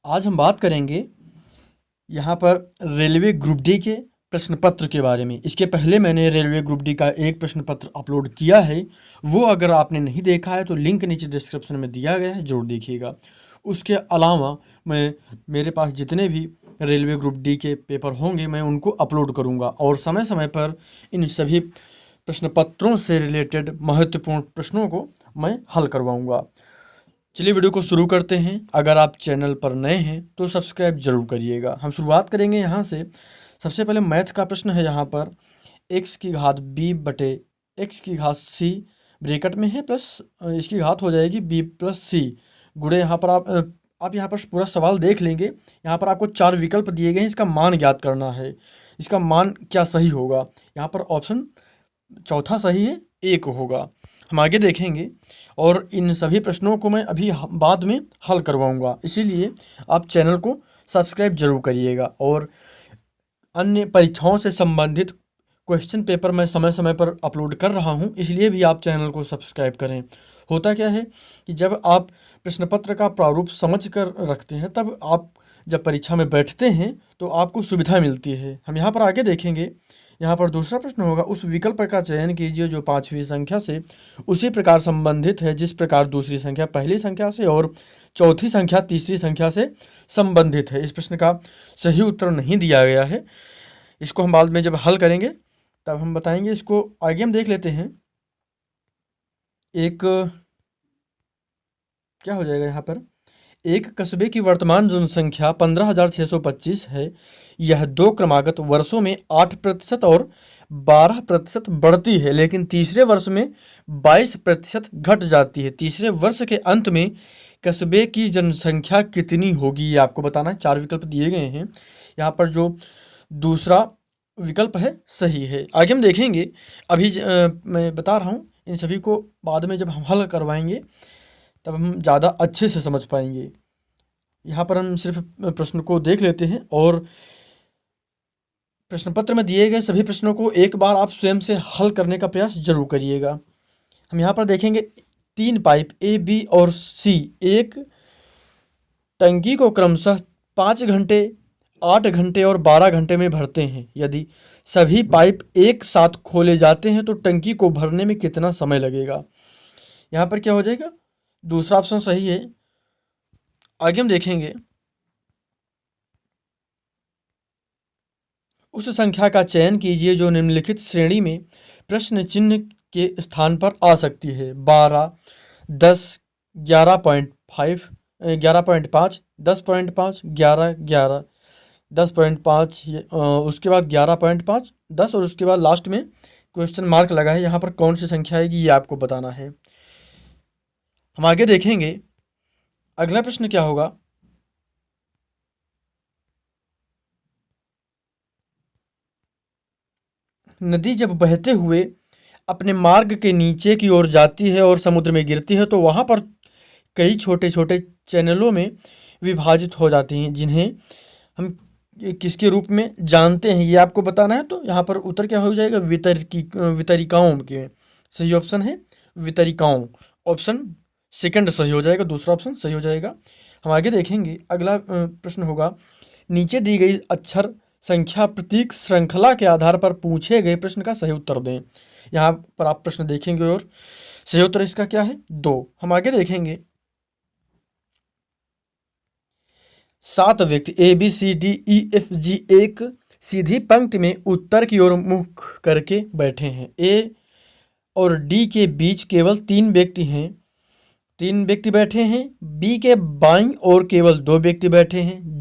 आज हम बात करेंगे यहाँ पर रेलवे ग्रुप डी के प्रश्न पत्र के बारे में। इसके पहले मैंने रेलवे ग्रुप डी का एक प्रश्न पत्र अपलोड किया है, वो अगर आपने नहीं देखा है तो लिंक नीचे डिस्क्रिप्शन में दिया गया है, ज़रूर देखिएगा। उसके अलावा मेरे पास जितने भी रेलवे ग्रुप डी के पेपर होंगे मैं उनको अपलोड करूँगा और समय समय पर इन सभी प्रश्न पत्रों से रिलेटेड महत्वपूर्ण प्रश्नों को मैं हल करवाऊँगा। चलिए वीडियो को शुरू करते हैं। अगर आप चैनल पर नए हैं तो सब्सक्राइब जरूर करिएगा। हम शुरुआत करेंगे यहाँ से। सबसे पहले मैथ का प्रश्न है यहाँ पर x की घात b बटे x की घात c ब्रैकेट में है प्लस इसकी घात हो जाएगी b प्लस c गुणे यहाँ पर आप यहाँ पर पूरा सवाल देख लेंगे। यहाँ पर आपको 4 विकल्प दिए गए हैं, इसका मान ज्ञात करना है। इसका मान क्या सही होगा? यहाँ पर ऑप्शन चौथा सही है, 1 होगा। हम आगे देखेंगे और इन सभी प्रश्नों को मैं अभी बाद में हल करवाऊंगा, इसीलिए आप चैनल को सब्सक्राइब जरूर करिएगा। और अन्य परीक्षाओं से संबंधित क्वेश्चन पेपर मैं समय समय पर अपलोड कर रहा हूं, इसलिए भी आप चैनल को सब्सक्राइब करें। होता क्या है कि जब आप प्रश्न पत्र का प्रारूप समझ कर रखते हैं तब आप जब परीक्षा में बैठते हैं तो आपको सुविधा मिलती है। हम यहाँ पर आगे देखेंगे। यहाँ पर दूसरा प्रश्न होगा, उस विकल्प का चयन कीजिए जो 5वीं संख्या से उसी प्रकार संबंधित है जिस प्रकार दूसरी संख्या पहली संख्या से और चौथी संख्या तीसरी संख्या से संबंधित है। इस प्रश्न का सही उत्तर नहीं दिया गया है, इसको हम बाद में जब हल करेंगे तब हम बताएंगे। इसको आगे हम देख लेते हैं। एक क्या हो जाएगा यहाँ पर, एक कस्बे की वर्तमान जनसंख्या 15,625 है। यह 2 क्रमागत वर्षों में 8% और 12% बढ़ती है, लेकिन तीसरे वर्ष में 22% घट जाती है। तीसरे वर्ष के अंत में कस्बे की जनसंख्या कितनी होगी, ये आपको बताना है। 4 विकल्प दिए गए हैं। यहाँ पर जो दूसरा विकल्प है सही है। आगे हम देखेंगे। अभी मैं बता रहा हूँ, इन सभी को बाद में जब हम हल करवाएंगे तब हम ज़्यादा अच्छे से समझ पाएंगे। यहाँ पर हम सिर्फ प्रश्न को देख लेते हैं और प्रश्न पत्र में दिए गए सभी प्रश्नों को एक बार आप स्वयं से हल करने का प्रयास जरूर करिएगा। हम यहाँ पर देखेंगे 3 पाइप ए, बी और सी एक टंकी को क्रमशः 5 घंटे, 8 घंटे और 12 घंटे में भरते हैं। यदि सभी पाइप एक साथ खोले जाते हैं तो टंकी को भरने में कितना समय लगेगा? यहाँ पर क्या हो जाएगा? दूसरा ऑप्शन सही है। आगे हम देखेंगे। उस संख्या का चयन कीजिए जो निम्नलिखित श्रेणी में प्रश्न चिन्ह के स्थान पर आ सकती है। 12, 10, 11.5, 11.5, 10.5, 11, 11, 10.5, उसके बाद 11.5, 10 और उसके बाद लास्ट में क्वेश्चन मार्क लगा है। यहाँ पर कौन सी संख्या आएगी ये आपको बताना है। हम आगे देखेंगे। अगला प्रश्न क्या होगा? नदी जब बहते हुए अपने मार्ग के नीचे की ओर जाती है और समुद्र में गिरती है तो वहाँ पर कई छोटे छोटे चैनलों में विभाजित हो जाती हैं, जिन्हें हम किसके रूप में जानते हैं ये आपको बताना है। तो यहाँ पर उत्तर क्या हो जाएगा? वितरिकाओं के। सही ऑप्शन है वितरिकाओं। ऑप्शन सेकंड सही हो जाएगा, दूसरा ऑप्शन सही हो जाएगा। हम आगे देखेंगे। अगला प्रश्न होगा, नीचे दी गई अक्षर संख्या प्रतीक श्रृंखला के आधार पर पूछे गए प्रश्न का सही उत्तर दें। यहाँ पर आप प्रश्न देखेंगे और सही उत्तर इसका क्या है? 2। हम आगे देखेंगे। 7 व्यक्ति ए, बी, सी, डी, ई, एफ, जी एक सीधी पंक्ति में उत्तर की ओर मुख करके बैठे हैं। ए और डी के बीच केवल 3 व्यक्ति हैं, 3 व्यक्ति बैठे हैं। बी के बाईं ओर केवल 2 व्यक्ति बैठे हैं।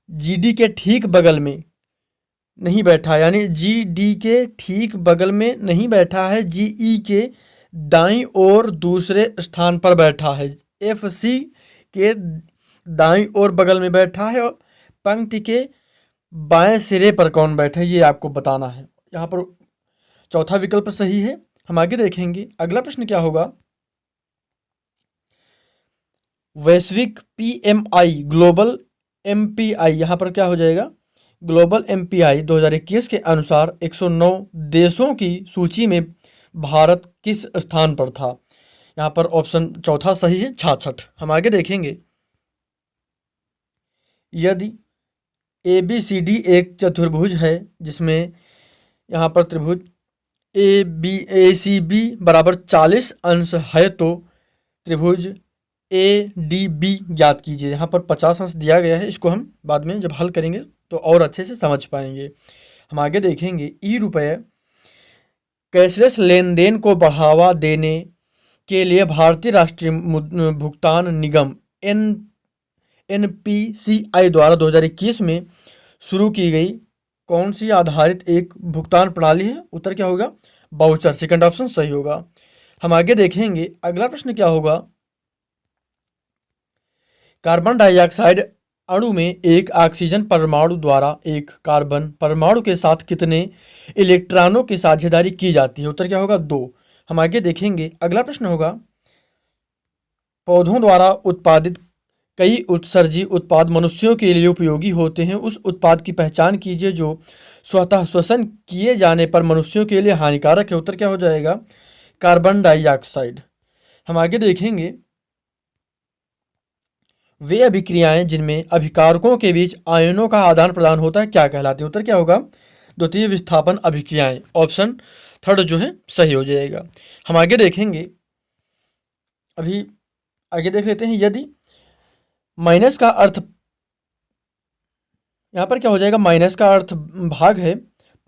जीडी के ठीक बगल में नहीं बैठा, यानी जीडी के ठीक बगल में नहीं बैठा है। जीई के दाईं ओर दूसरे स्थान पर बैठा है। एफसी के दाईं ओर बगल में बैठा है और पंक्ति के बाएं सिरे पर कौन बैठा है ये आपको बताना है। यहाँ पर चौथा विकल्प सही है। हम आगे देखेंगे। अगला प्रश्न क्या होगा? वैश्विक पीएमआई ग्लोबल एमपीआई, यहाँ पर क्या हो जाएगा? ग्लोबल एमपीआई 2021 के अनुसार 109 देशों की सूची में भारत किस स्थान पर था? यहाँ पर ऑप्शन चौथा सही है, 66। हम आगे देखेंगे। यदि ए बी सी डी एक चतुर्भुज है जिसमें यहाँ पर त्रिभुज ए सी बी बराबर 40 अंश है तो त्रिभुज ए डी बी ज्ञात कीजिए। यहाँ पर 50 अंश दिया गया है, इसको हम बाद में जब हल करेंगे तो और अच्छे से समझ पाएंगे। हम आगे देखेंगे ई रुपये कैशलेस लेन देन को बढ़ावा देने के लिए भारतीय राष्ट्रीय भुगतान निगम NPCI द्वारा 2021 में शुरू की गई कौन सी आधारित एक भुगतान प्रणाली है? उत्तर क्या होगा? बाउचर। सेकंड ऑप्शन सही होगा। हम आगे देखेंगे अगला प्रश्न क्या होगा। कार्बन डाइऑक्साइड अणु में एक ऑक्सीजन परमाणु द्वारा एक कार्बन परमाणु के साथ कितने इलेक्ट्रॉनों की साझेदारी की जाती है? उत्तर क्या होगा? 2। हम आगे देखेंगे अगला प्रश्न होगा पौधों द्वारा उत्पादित कई उत्सर्जी उत्पाद मनुष्यों के लिए उपयोगी होते हैं, उस उत्पाद की पहचान कीजिए जो स्वतः श्वसन किए जाने पर मनुष्यों के लिए हानिकारक है। उत्तर क्या हो जाएगा? Carbon dioxide. हम आगे देखेंगे वे अभिक्रियाएं जिनमें अभिकारकों के बीच आयनों का आदान प्रदान होता है क्या कहलाती है? उत्तर क्या होगा? द्वितीय विस्थापन अभिक्रियाएं। ऑप्शन थर्ड जो है सही हो जाएगा। हम आगे देखेंगे, अभी आगे देख लेते हैं। यदि माइनस का अर्थ, यहाँ पर क्या हो जाएगा? माइनस का अर्थ भाग है,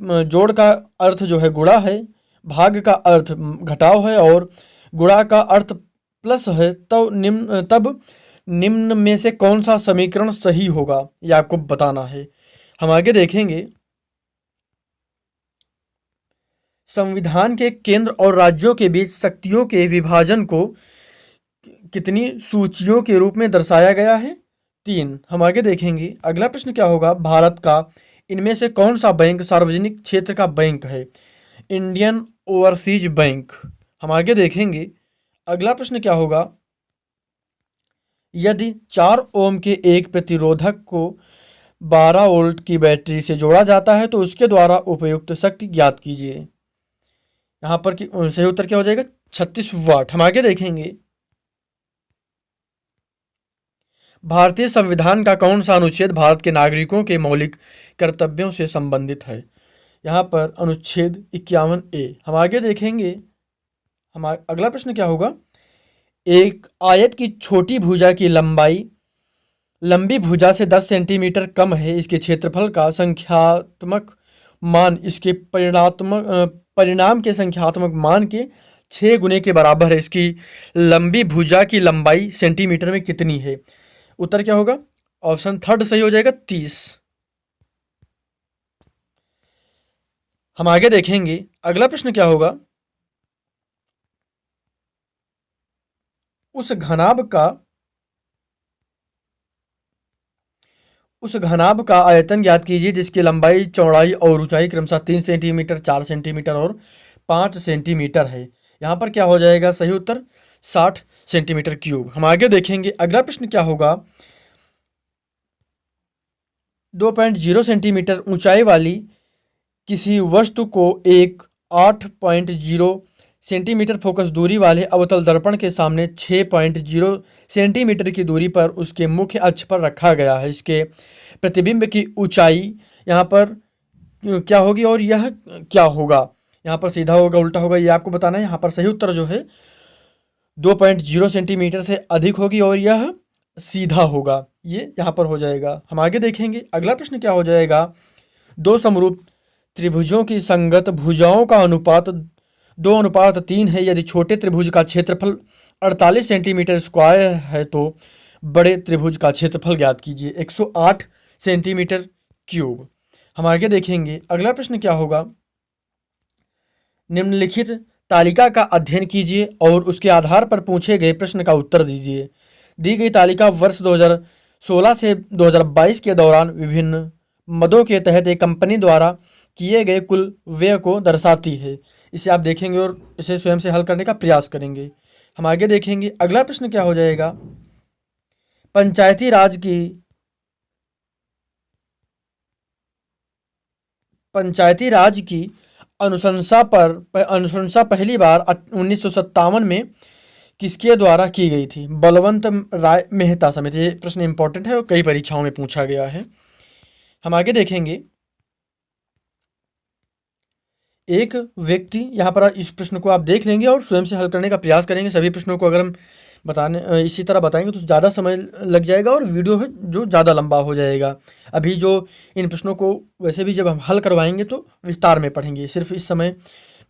जोड़ का अर्थ जो है गुणा है, भाग का अर्थ घटाव है और गुणा का अर्थ प्लस है, तो तब निम्न में से कौन सा समीकरण सही होगा यह आपको बताना है। हम आगे देखेंगे संविधान के केंद्र और राज्यों के बीच शक्तियों के विभाजन को कितनी सूचियों के रूप में दर्शाया गया है? 3। हम आगे देखेंगे अगला प्रश्न क्या होगा। भारत का इनमें से कौन सा बैंक सार्वजनिक क्षेत्र का बैंक है? Indian overseas bank. हम आगे देखेंगे अगला प्रश्न क्या होगा। यदि 4 ओम के एक प्रतिरोधक को 12 वोल्ट की बैटरी से जोड़ा जाता है तो उसके द्वारा उपयुक्त शक्ति ज्ञात कीजिए। यहाँ पर सही उत्तर क्या हो जाएगा? 36 वाट। हम आगे देखेंगे भारतीय संविधान का कौन सा अनुच्छेद भारत के नागरिकों के मौलिक कर्तव्यों से संबंधित है? यहाँ पर अनुच्छेद 51A। हम आगे देखेंगे अगला प्रश्न क्या होगा। एक आयत की छोटी भुजा की लंबाई लंबी भुजा से 10 सेंटीमीटर कम है, इसके क्षेत्रफल का संख्यात्मक मान इसके परिणाम के संख्यात्मक मान के 6 गुने के बराबर है। इसकी लंबी भुजा की लंबाई सेंटीमीटर में कितनी है? उत्तर क्या होगा? ऑप्शन थर्ड सही हो जाएगा, 30। हम आगे देखेंगे अगला प्रश्न क्या होगा। उस घनाभ का आयतन ज्ञात कीजिए जिसकी लंबाई चौड़ाई और ऊंचाई क्रमशः 3 सेंटीमीटर 4 सेंटीमीटर और 5 सेंटीमीटर है। यहाँ पर क्या हो जाएगा? सही उत्तर 60 सेंटीमीटर क्यूब। हम आगे देखेंगे अगला प्रश्न क्या होगा। 2.0 सेंटीमीटर ऊंचाई वाली किसी वस्तु को एक 8.0 सेंटीमीटर फोकस दूरी वाले अवतल दर्पण के सामने 6.0 सेंटीमीटर की दूरी पर उसके मुख्य अक्ष पर रखा गया है। इसके प्रतिबिंब की ऊंचाई यहाँ पर क्या होगी और यह क्या होगा? यहाँ पर सीधा होगा उल्टा होगा ये आपको बताना है। यहाँ पर सही उत्तर जो है 2.0 सेंटीमीटर से अधिक होगी और यह सीधा होगा, ये यहाँ पर हो जाएगा। हम आगे देखेंगे अगला प्रश्न क्या हो जाएगा। 2 समरूप त्रिभुजों की संगत भुजाओं का अनुपात 2:3 है। यदि छोटे त्रिभुज का क्षेत्रफल 48 सेंटीमीटर स्क्वायर है तो बड़े त्रिभुज का क्षेत्रफल ज्ञात कीजिए। 108 सेंटीमीटर क्यूब। हम आगे देखेंगे अगला प्रश्न क्या होगा। निम्नलिखित तालिका का अध्ययन कीजिए और उसके आधार पर पूछे गए प्रश्न का उत्तर दीजिए। दी गई तालिका वर्ष 2016 से 2022 के दौरान विभिन्न मदों के तहत एक कंपनी द्वारा किए गए कुल व्यय को दर्शाती है। इसे आप देखेंगे और इसे स्वयं से हल करने का प्रयास करेंगे। हम आगे देखेंगे अगला प्रश्न क्या हो जाएगा। पंचायती राज की अनुशंसा पहली बार 1957 में किसके द्वारा की गई थी? बलवंत राय मेहता समिति। ये प्रश्न इंपॉर्टेंट है और कई परीक्षाओं में पूछा गया है। हम आगे देखेंगे, एक व्यक्ति, यहाँ पर इस प्रश्न को आप देख लेंगे और स्वयं से हल करने का प्रयास करेंगे। सभी प्रश्नों को अगर हम इसी तरह बताएंगे तो ज़्यादा समय लग जाएगा और वीडियो है जो ज़्यादा लंबा हो जाएगा। अभी जो इन प्रश्नों को वैसे भी जब हम हल करवाएंगे तो विस्तार में पढ़ेंगे। सिर्फ इस समय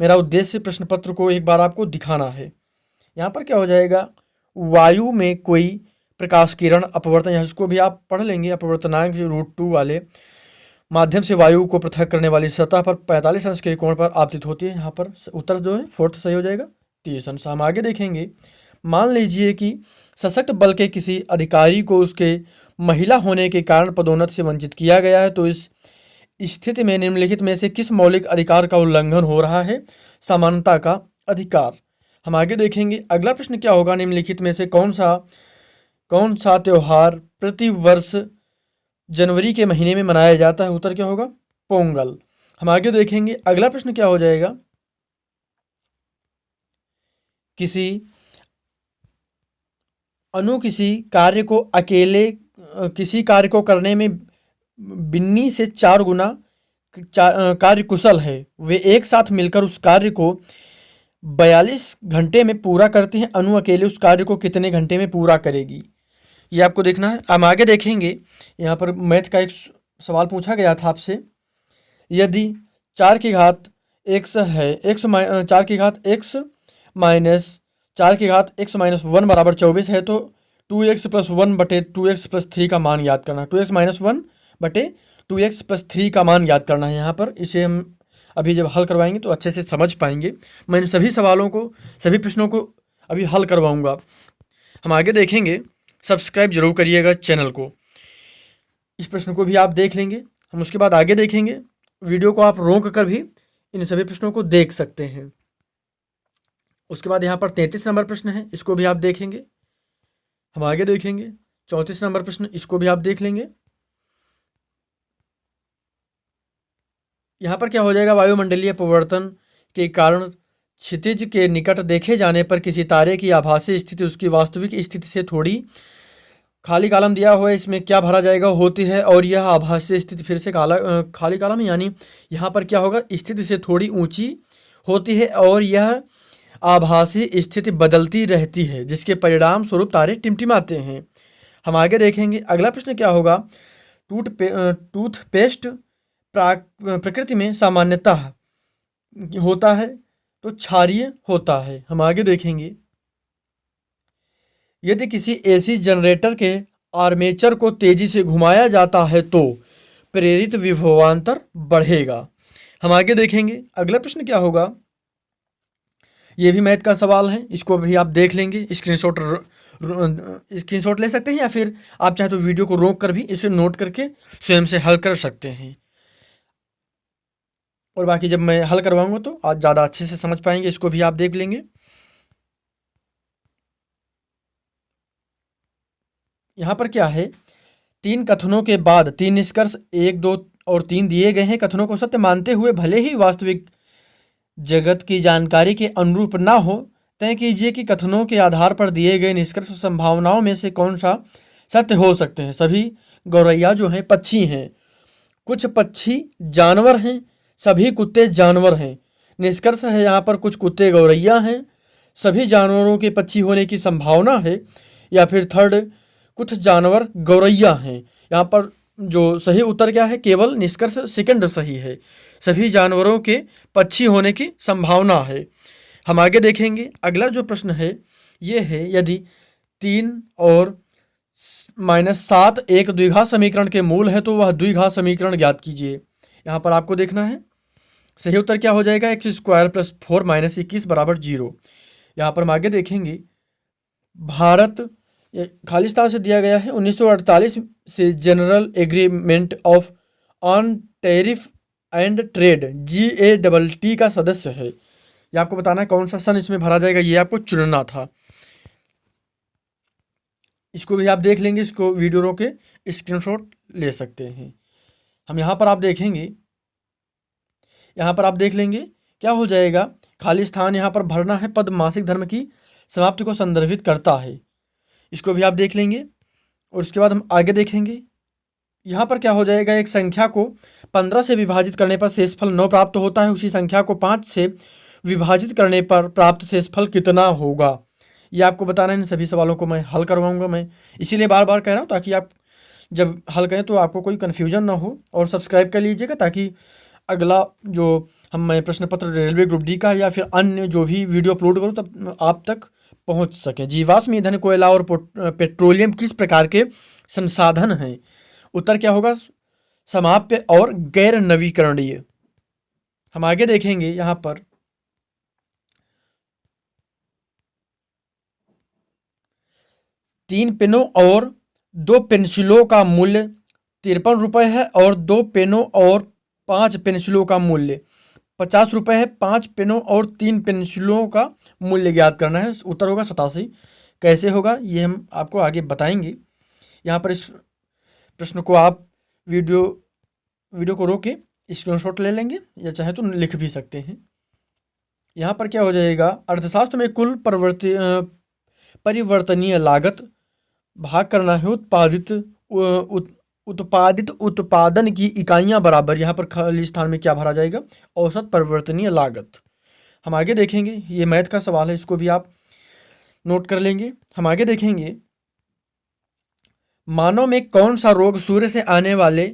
मेरा उद्देश्य प्रश्न पत्र को एक बार आपको दिखाना है। यहाँ पर क्या हो जाएगा, वायु में कोई प्रकाश किरण अपवर्तन, यहाँ इसको भी आप पढ़ लेंगे, अपवर्तनांक √2 वाले माध्यम से वायु को पृथक करने वाली सतह पर 45 अंश के कोण पर आपतित होती है। यहाँ पर उत्तर जो है फोर्थ सही हो जाएगा, 30 अंश। हम आगे देखेंगे, मान लीजिए कि सशक्त बल के किसी अधिकारी को उसके महिला होने के कारण पदोन्नति से वंचित किया गया है, तो इस स्थिति में निम्नलिखित में से किस मौलिक अधिकार का उल्लंघन हो रहा है? समानता का अधिकार। हम आगे देखेंगे, अगला प्रश्न क्या होगा, निम्नलिखित में से कौन सा त्यौहार प्रति वर्ष जनवरी के महीने में मनाया जाता है? उत्तर क्या होगा? पोंगल। हम आगे देखेंगे, अगला प्रश्न क्या हो जाएगा, किसी कार्य को करने में बिन्नी से 4 गुना कार्य कुशल है, वे एक साथ मिलकर उस कार्य को 42 घंटे में पूरा करते हैं। अनु अकेले उस कार्य को कितने घंटे में पूरा करेगी? ये आपको देखना है। हम आगे देखेंगे, यहाँ पर मैथ का एक सवाल पूछा गया था आपसे, यदि 4 की घात x है, 4 की घात x माइनस 4 की घात x माइनस 1 बराबर 24 है, तो 2x प्लस 1 बटे 2x प्लस 3 का मान याद करना। 2x माइनस 1 बटे 2x प्लस 3 का मान याद करना है। यहाँ पर इसे हम अभी जब हल करवाएंगे तो अच्छे से समझ पाएंगे। मैंने सभी सवालों को, सभी प्रश्नों को अभी हल करवाऊंगा। हम आगे देखेंगे, सब्सक्राइब जरूर करिएगा चैनल को। इस प्रश्न को भी आप देख लेंगे। हम उसके बाद आगे देखेंगे, वीडियो को आप रोक कर भी इन सभी प्रश्नों को देख सकते हैं। उसके बाद यहाँ पर 33 नंबर प्रश्न है, इसको भी आप देखेंगे। हम आगे देखेंगे 34 नंबर प्रश्न, इसको भी आप देख लेंगे। यहाँ पर क्या हो जाएगा, वायुमंडलीय परिवर्तन के कारण क्षितिज के निकट देखे जाने पर किसी तारे की आभासी स्थिति उसकी वास्तविक स्थिति से थोड़ी, खाली कॉलम दिया हुआ है, इसमें क्या भरा जाएगा, होती है, और यह आभासी स्थिति फिर से खाली कॉलम, यानी यहाँ पर क्या होगा, स्थिति से थोड़ी ऊंची होती है और यह आभासी स्थिति बदलती रहती है, जिसके परिणाम स्वरूप तारे टिमटिमाते हैं। हम आगे देखेंगे, अगला प्रश्न क्या होगा, टूथपेस्ट प्रकृति में सामान्यतः होता है तो क्षारीय होता है। हम आगे देखेंगे, यदि किसी एसी जनरेटर के आर्मेचर को तेजी से घुमाया जाता है तो प्रेरित विभवांतर बढ़ेगा। हम आगे देखेंगे, अगला प्रश्न क्या होगा, ये भी मैथ का सवाल है, इसको भी आप देख लेंगे। स्क्रीनशॉट ले सकते हैं या फिर आप चाहे तो वीडियो को रोक कर भी इसे नोट करके स्वयं से हल कर सकते हैं, और बाकी जब मैं हल करवाऊंगा तो आज ज़्यादा अच्छे से समझ पाएंगे। इसको भी आप देख लेंगे। यहाँ पर क्या है, 3 कथनों के बाद 3 निष्कर्ष 1, 2 और 3 दिए गए हैं। कथनों को सत्य मानते हुए भले ही वास्तविक जगत की जानकारी के अनुरूप ना हो, तय कीजिए कि कथनों के आधार पर दिए गए निष्कर्ष संभावनाओं में से कौन सा सत्य हो सकते हैं। सभी गौरैया जो हैं पक्षी हैं, कुछ पक्षी जानवर हैं, सभी कुत्ते जानवर हैं। निष्कर्ष है यहाँ पर कुछ कुत्ते गौरैया हैं, सभी जानवरों के पक्षी होने की संभावना है, या फिर थर्ड कुछ जानवर गौरैया हैं। यहाँ पर जो सही उत्तर क्या है, केवल निष्कर्ष सेकंड सही है, सभी जानवरों के पक्षी होने की संभावना है। हम आगे देखेंगे, अगला जो प्रश्न है ये है, यदि 3 और -7 एक द्विघात समीकरण के मूल है तो वह द्विघात समीकरण ज्ञात कीजिए। यहाँ पर आपको देखना है सही उत्तर क्या हो जाएगा, x² + 4 - 21 = 0। यहाँ पर हम आगे देखेंगे, भारत खालिस्तान से दिया गया है, 1948 से general agreement of on tariff and trade GATT का सदस्य है। ये आपको बताना है कौन सा सन इसमें भरा जाएगा, ये आपको चुनना था। इसको भी आप देख लेंगे, इसको वीडियो रोक के स्क्रीनशॉट ले सकते हैं। हम यहाँ पर आप देखेंगे, यहाँ पर आप देख लेंगे क्या हो जाएगा, खालिस्तान यहाँ पर भरना है पद मासिक धर्म की समाप्ति को संदर्भित करता है। इसको भी आप देख लेंगे और उसके बाद हम आगे देखेंगे। यहाँ पर क्या हो जाएगा, एक संख्या को 15 से विभाजित करने पर शेषफल 9 प्राप्त होता है, उसी संख्या को 5 से विभाजित करने पर प्राप्त शेषफल कितना होगा, ये आपको बताना है। इन सभी सवालों को मैं हल करवाऊंगा, मैं इसीलिए बार बार कह रहा हूँ ताकि आप जब हल करें तो आपको कोई कन्फ्यूजन ना हो। और सब्सक्राइब कर लीजिएगा ताकि अगला जो मैं प्रश्न पत्र रेलवे ग्रुप डी का या फिर अन्य जो भी वीडियो अपलोड करूँ तब आप तक पहुँच सकें। जीवाश्म ईंधन, कोयला और पेट्रोलियम किस प्रकार के संसाधन हैं? उत्तर क्या होगा, समाप्य और गैर नवीकरणीय। हम आगे देखेंगे यहाँ पर 3 पेनों और 2 पेंसिलों का मूल्य 53 रुपये है और 2 पेनों और 5 पेंसिलों का मूल्य 50 रुपये है। 5 पेनों और 3 पेंसिलों का मूल्य ज्ञात करना है। उत्तर होगा 87। कैसे होगा ये हम आपको आगे बताएंगे। यहाँ पर इस प्रश्न को आप वीडियो को रोक के स्क्रीनशॉट ले लेंगे या चाहे तो लिख भी सकते हैं। यहाँ पर क्या हो जाएगा, अर्थशास्त्र में कुल परिवर्तनीय लागत भाग करना है उत्पादित उत्पादन की इकाइयाँ बराबर, यहाँ पर खाली स्थान में क्या भरा जाएगा, औसत परिवर्तनीय लागत। हम आगे देखेंगे, ये मैथ का सवाल है, इसको भी आप नोट कर लेंगे। हम आगे देखेंगे, मानव में कौन सा रोग सूर्य से आने वाले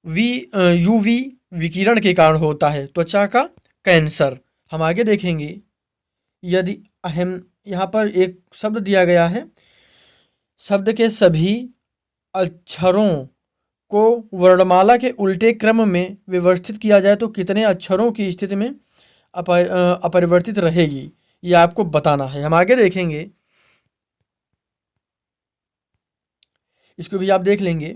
यूवी विकिरण के कारण होता है? त्वचा का कैंसर। हम आगे देखेंगे, यदि हम यहाँ पर एक शब्द दिया गया है, शब्द के सभी अक्षरों को वर्णमाला के उल्टे क्रम में व्यवस्थित किया जाए तो कितने अक्षरों की स्थिति में अपरिवर्तित रहेगी, ये आपको बताना है। हम आगे देखेंगे, इसको भी आप देख लेंगे।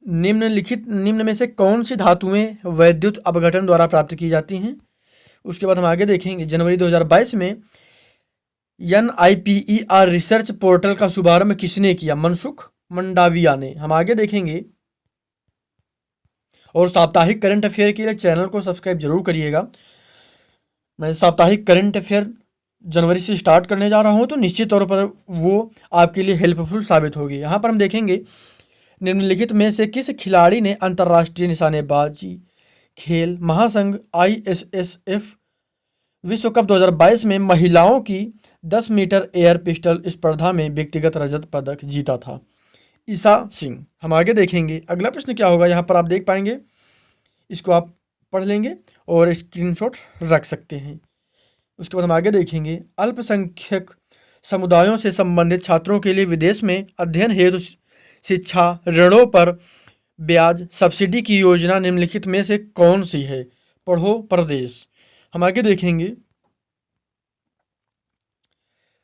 निम्न में से कौन सी धातुएं वैद्युत अपघटन द्वारा प्राप्त की जाती हैं? उसके बाद हम आगे देखेंगे, जनवरी 2022 में NIPER रिसर्च पोर्टल का शुभारंभ किसने किया? मनसुख मंडाविया ने। हम आगे देखेंगे, और साप्ताहिक करंट अफेयर के लिए चैनल को सब्सक्राइब जरूर करिएगा। मैं साप्ताहिक करंट अफेयर जनवरी से स्टार्ट करने जा रहा हूं तो निश्चित तौर पर वो आपके लिए हेल्पफुल साबित होगी। यहाँ पर हम देखेंगे, निम्नलिखित में से किस खिलाड़ी ने अंतर्राष्ट्रीय निशानेबाजी खेल महासंघ ISSF विश्व कप 2022 में महिलाओं की 10 मीटर एयर पिस्टल स्पर्धा में व्यक्तिगत रजत पदक जीता था? ईसा सिंह। हम आगे देखेंगे, अगला प्रश्न क्या होगा, यहाँ पर आप देख पाएंगे, इसको आप पढ़ लेंगे और स्क्रीनशॉट रख सकते हैं। उसके बाद हम आगे देखेंगे, अल्पसंख्यक समुदायों से संबंधित छात्रों के लिए विदेश में अध्ययन हेतु शिक्षा ऋणों पर ब्याज सब्सिडी की योजना निम्नलिखित में से कौन सी है? पढ़ो प्रदेश। हम आगे देखेंगे,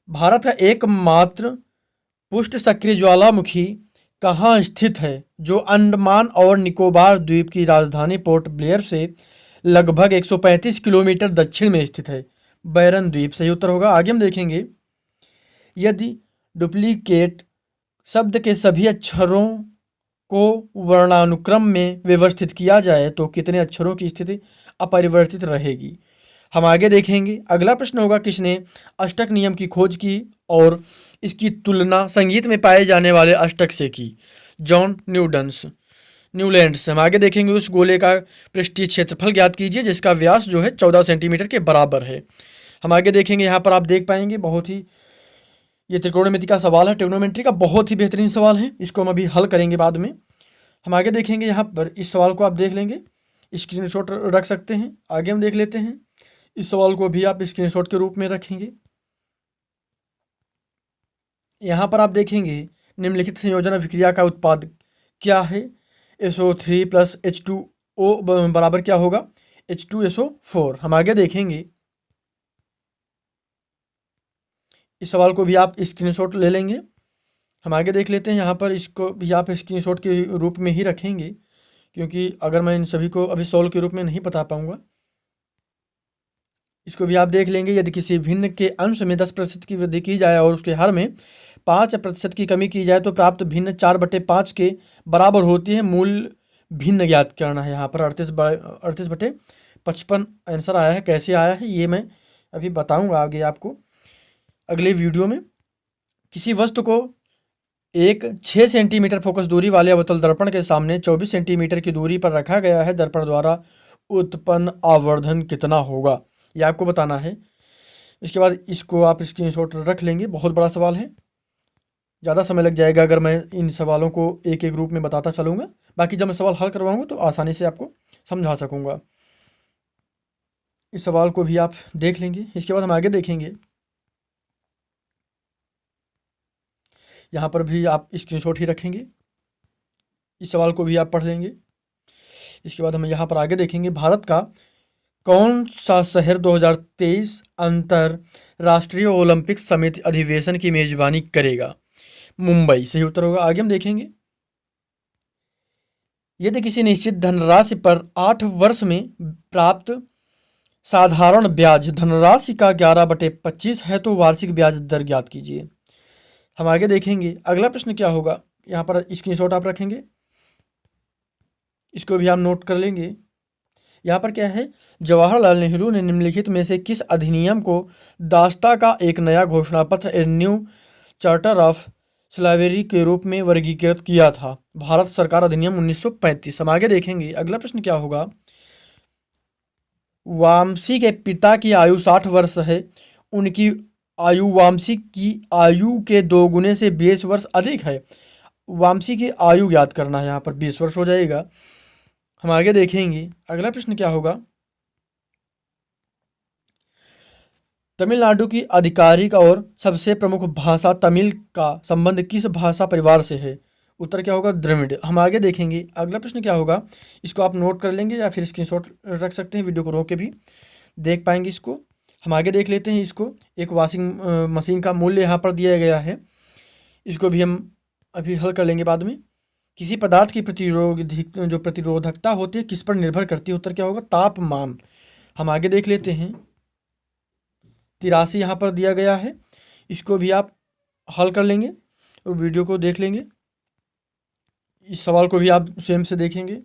भारत का एकमात्र पुष्ट सक्रिय ज्वालामुखी कहाँ स्थित है, जो अंडमान और निकोबार द्वीप की राजधानी पोर्ट ब्लेयर से लगभग 135 किलोमीटर दक्षिण में स्थित है? बैरन द्वीप सही उत्तर होगा। आगे हम देखेंगे, यदि डुप्लीकेट शब्द के सभी अक्षरों को वर्णानुक्रम में व्यवस्थित किया जाए तो कितने अक्षरों की स्थिति अपरिवर्तित रहेगी? हम आगे देखेंगे, अगला प्रश्न होगा, किसने अष्टक नियम की खोज की और इसकी तुलना संगीत में पाए जाने वाले अष्टक से की? John Newlands. हम आगे देखेंगे, उस गोले का पृष्ठीय क्षेत्रफल ज्ञात कीजिए जिसका व्यास जो है 14 सेंटीमीटर के बराबर है। हम आगे देखेंगे, यहाँ पर आप देख पाएंगे, बहुत ही ये त्रिकोणमिति का सवाल है, ट्रिग्नोमेट्री का बहुत ही बेहतरीन सवाल है, इसको हम अभी हल करेंगे बाद में। हम आगे देखेंगे, यहाँ पर इस सवाल को आप देख लेंगे, स्क्रीनशॉट रख सकते हैं। आगे हम देख लेते हैं, इस सवाल को भी आप स्क्रीनशॉट के रूप में रखेंगे। यहाँ पर आप देखेंगे, निम्नलिखित संयोजन अभिक्रिया का उत्पाद क्या है? SO3 + H2O बराबर क्या होगा? H2SO4। हम आगे देखेंगे, इस सवाल को भी आप स्क्रीनशॉट ले लेंगे। हम आगे देख लेते हैं, यहाँ पर इसको भी आप स्क्रीनशॉट के रूप में ही रखेंगे क्योंकि अगर मैं इन सभी को अभी सॉल्व के रूप में नहीं बता पाऊँगा। इसको भी आप देख लेंगे, यदि किसी भिन्न के अंश में 10% की वृद्धि की जाए और उसके हर में 5% की कमी की जाए तो प्राप्त भिन्न 4/5 के बराबर होती है। मूल भिन्न ज्ञात करना है। यहाँ पर 38/55 आंसर आया है। कैसे आया है ये मैं अभी बताऊंगा आगे आपको। अगले वीडियो में। किसी वस्तु को एक 6 सेंटीमीटर फोकस दूरी वाले अवतल दर्पण के सामने 24 सेंटीमीटर की दूरी पर रखा गया है। दर्पण द्वारा उत्पन्न आवर्धन कितना होगा, ये आपको बताना है। इसके बाद इसको आप स्क्रीनशॉट रख लेंगे। बहुत बड़ा सवाल है, ज़्यादा समय लग जाएगा अगर मैं इन सवालों को एक एक रूप में बताता चलूँगा। बाकी जब मैं सवाल हल करवाऊँगा तो आसानी से आपको समझा सकूँगा। इस सवाल को भी आप देख लेंगे। इसके बाद हम आगे देखेंगे। यहाँ पर भी आप स्क्रीनशॉट ही रखेंगे, इस सवाल को भी आप पढ़ लेंगे। इसके बाद हम यहाँ पर आगे देखेंगे। भारत का कौन सा शहर 2023 अंतरराष्ट्रीय ओलंपिक समिति अधिवेशन की मेजबानी करेगा? मुंबई सही उत्तर होगा। आगे हम देखेंगे। यदि किसी निश्चित धनराशि पर 8 वर्ष में प्राप्त साधारण ब्याज धनराशि का 11/25 है तो वार्षिक ब्याज दर ज्ञात कीजिए। हम आगे देखेंगे। अगला प्रश्न क्या होगा, यहाँ पर स्क्रीनशॉट आप रखेंगे, इसको भी हम नोट कर लेंगे। यहाँ पर क्या है, जवाहरलाल नेहरू ने निम्नलिखित में से किस अधिनियम को दास्ता का एक नया घोषणा पत्र a new charter of slavery के रूप में वर्गीकृत किया था? भारत सरकार अधिनियम 1935। हम आगे देखेंगे। अगला प्रश्न क्या होगा, वामसी के पिता की आयु 60 वर्ष है, उनकी आयु वामसी की आयु के 2 गुने से 20 वर्ष अधिक है। वामसी की आयु ज्ञात करना है, यहाँ पर 20 वर्ष हो जाएगा। हम आगे देखेंगे। अगला प्रश्न क्या होगा, तमिलनाडु की आधिकारिक और सबसे प्रमुख भाषा तमिल का संबंध किस भाषा परिवार से है? उत्तर क्या होगा, द्रविड़। हम आगे देखेंगे। अगला प्रश्न क्या होगा, इसको आप नोट कर लेंगे या फिर स्क्रीनशॉट रख सकते हैं, वीडियो को रोक के भी देख पाएंगे इसको। हम आगे देख लेते हैं इसको। एक वॉशिंग मशीन का मूल्य यहाँ पर दिया गया है, इसको भी हम अभी हल कर लेंगे बाद में। किसी पदार्थ की प्रतिरोधकता होती है किस पर निर्भर करती है? उत्तर क्या होगा, तापमान। हम आगे देख लेते हैं। 83 यहाँ पर दिया गया है, इसको भी आप हल कर लेंगे और वीडियो को देख लेंगे। इस सवाल को भी आप स्वयं से देखेंगे।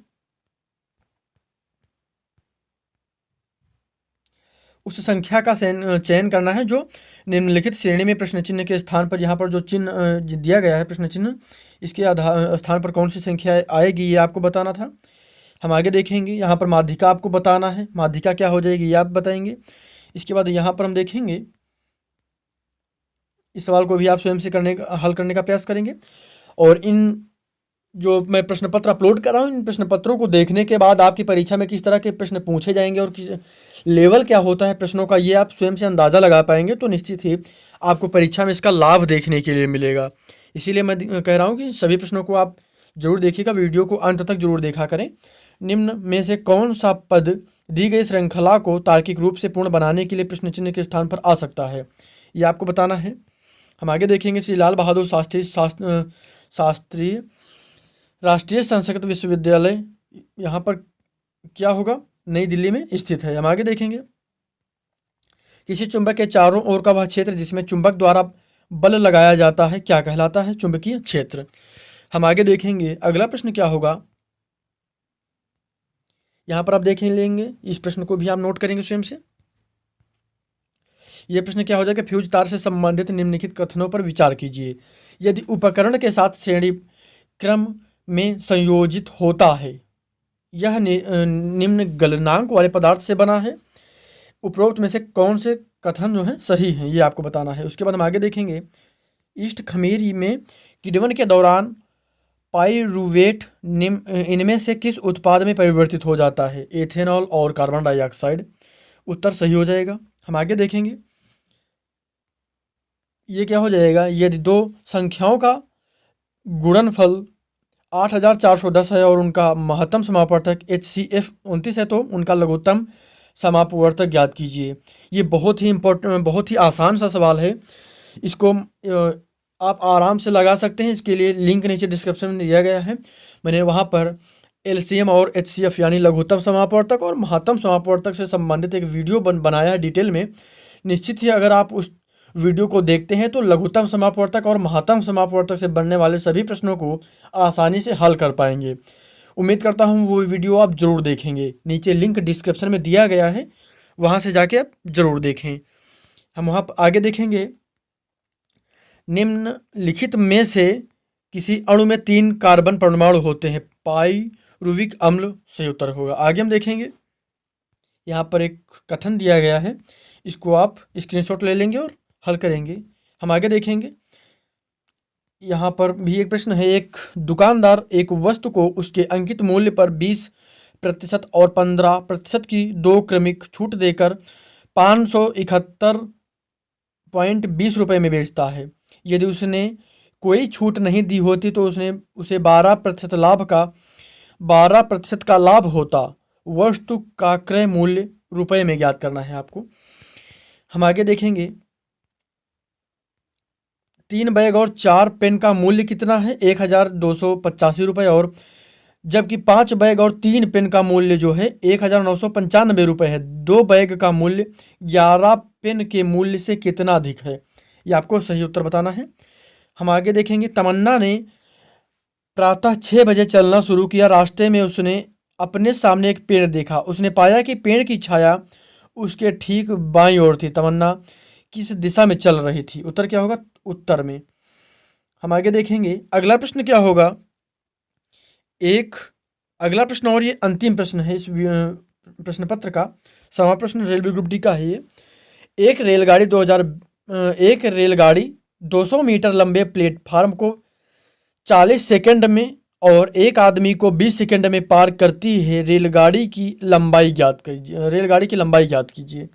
उस संख्या का चयन करना है जो निम्नलिखित श्रेणी में प्रश्न चिन्ह के स्थान पर, यहाँ पर जो चिन्ह दिया गया है प्रश्न चिन्ह, इसके स्थान पर कौन सी संख्या आएगी ये आपको बताना था। हम आगे देखेंगे। यहाँ पर माध्यिका आपको बताना है, माध्यिका क्या हो जाएगी ये आप बताएंगे। इसके बाद यहाँ पर हम देखेंगे, इस सवाल को भी आप स्वयं से हल करने का प्रयास करेंगे। और इन जो मैं प्रश्न पत्र अपलोड कर रहा हूँ, इन प्रश्न पत्रों को देखने के बाद आपकी परीक्षा में किस तरह के प्रश्न पूछे जाएंगे और किस लेवल क्या होता है प्रश्नों का, ये आप स्वयं से अंदाज़ा लगा पाएंगे। तो निश्चित ही आपको परीक्षा में इसका लाभ देखने के लिए मिलेगा। इसीलिए मैं कह रहा हूँ कि सभी प्रश्नों को आप जरूर देखिएगा, वीडियो को अंत तक जरूर देखा करें। निम्न में से कौन सा पद दी गई श्रृंखला को तार्किक रूप से पूर्ण बनाने के लिए प्रश्न चिन्ह के स्थान पर आ सकता है, ये आपको बताना है। हम आगे देखेंगे। श्री लाल बहादुर शास्त्री राष्ट्रीय संस्कृत विश्वविद्यालय यहाँ पर क्या होगा, नई दिल्ली में स्थित है। हम आगे देखेंगे। किसी चुंबक के चारों ओर का वह क्षेत्र जिसमें चुंबक द्वारा बल लगाया जाता है क्या कहलाता है? चुंबकीय क्षेत्र। हम आगे देखेंगे। अगला प्रश्न क्या होगा, यहाँ पर आप देख लेंगे, इस प्रश्न को भी आप नोट करेंगे स्वयं से। यह प्रश्न क्या हो जाएगा, फ्यूज तार से संबंधित निम्नलिखित कथनों पर विचार कीजिए। यदि उपकरण के साथ श्रेणी क्रम में संयोजित होता है, यह निम्न गलनांक वाले पदार्थ से बना है, उपरोक्त में से कौन से कथन जो है सही है, ये आपको बताना है। उसके बाद हम आगे देखेंगे। ईस्ट खमीर में किण्वन के दौरान पाइरूवेट इनमें से किस उत्पाद में परिवर्तित हो जाता है? एथेनॉल और कार्बन डाइऑक्साइड। उत्तर सही हो जाएगा। हम आगे देखेंगे। ये क्या हो जाएगा, यदि दो संख्याओं का गुणनफल 8410 है और उनका महत्तम समापवर्तक HCF 29 है तो उनका लघुत्तम समापवर्तक ज्ञात कीजिए। ये बहुत ही इम्पोर्टेंट, बहुत ही आसान सा सवाल है। इसको आप आराम से लगा सकते हैं। इसके लिए लिंक नीचे डिस्क्रिप्शन में दिया गया है। मैंने वहाँ पर LCM और HCF यानी लघुत्तम समापवर्तक और महत्तम समापवर्तक से संबंधित एक वीडियो बनाया है डिटेल में। निश्चित ही अगर आप उस वीडियो को देखते हैं तो लघुत्तम समापवर्तक और महत्तम समापवर्तक से बनने वाले सभी प्रश्नों को आसानी से हल कर पाएंगे। उम्मीद करता हूँ वो वीडियो आप ज़रूर देखेंगे। नीचे लिंक डिस्क्रिप्शन में दिया गया है, वहाँ से जाके आप ज़रूर देखें। हम वहाँ आगे देखेंगे। निम्नलिखित में से किसी अणु में 3 कार्बन परमाणु होते हैं। पाइरुविक अम्ल सही उत्तर होगा। आगे हम देखेंगे, यहाँ पर एक कथन दिया गया है, इसको आप स्क्रीनशॉट ले लेंगे और हल करेंगे। हम आगे देखेंगे, यहाँ पर भी एक प्रश्न है। एक दुकानदार एक वस्तु को उसके अंकित मूल्य पर 20% और 15% की 2 क्रमिक छूट देकर 571.20 रुपये में बेचता है। यदि उसने कोई छूट नहीं दी होती तो उसे 12% का लाभ होता। वस्तु का क्रय मूल्य रुपये में ज्ञात करना है आपको। हम आगे देखेंगे, 3 बैग और 4 पेन का मूल्य कितना है? 1285 रुपये, और जबकि 5 बैग और 3 पेन का मूल्य जो है 1995 रुपये है। 2 बैग का मूल्य 11 पेन के मूल्य से कितना अधिक है? ये आपको सही उत्तर बताना है। हम आगे देखेंगे, तमन्ना ने प्रातः 6 बजे चलना शुरू किया। रास्ते में उसने अपने सामने एक पेड़ देखा। उसने पाया कि पेड़ की छाया उसके ठीक बाईं ओर थी। तमन्ना किस दिशा में चल रही थी? उत्तर क्या होगा? उत्तर में। हम आगे देखेंगे, अगला प्रश्न क्या होगा? अगला प्रश्न और ये अंतिम प्रश्न है इस प्रश्न पत्र का। 7वां प्रश्न रेलवे ग्रुप डी का है ये। एक रेलगाड़ी 200 मीटर लंबे प्लेटफार्म को 40 सेकंड में और एक आदमी को 20 सेकंड में पार करती है। रेलगाड़ी की लंबाई ज्ञात कीजिए।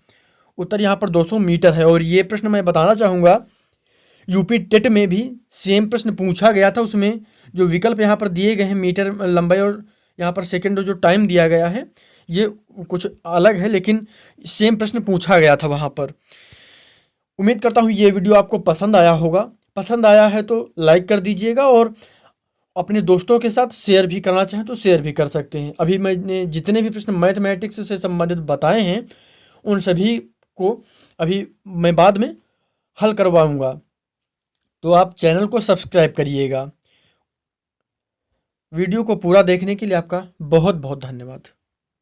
उत्तर यहाँ पर 200 मीटर है। और ये प्रश्न मैं बताना चाहूँगा, यूपी टेट में भी सेम प्रश्न पूछा गया था। उसमें जो विकल्प यहाँ पर दिए गए हैं, मीटर लंबाई और यहाँ पर सेकंड जो टाइम दिया गया है, ये कुछ अलग है, लेकिन सेम प्रश्न पूछा गया था वहाँ पर। उम्मीद करता हूँ ये वीडियो आपको पसंद आया होगा। पसंद आया है तो लाइक कर दीजिएगा, और अपने दोस्तों के साथ शेयर भी करना चाहें तो शेयर भी कर सकते हैं। अभी मैंने जितने भी प्रश्न मैथमेटिक्स से संबंधित बताए हैं, उन सभी को अभी मैं बाद में हल करवाऊँगा, तो आप चैनल को सब्सक्राइब करिएगा। वीडियो को पूरा देखने के लिए आपका बहुत बहुत धन्यवाद।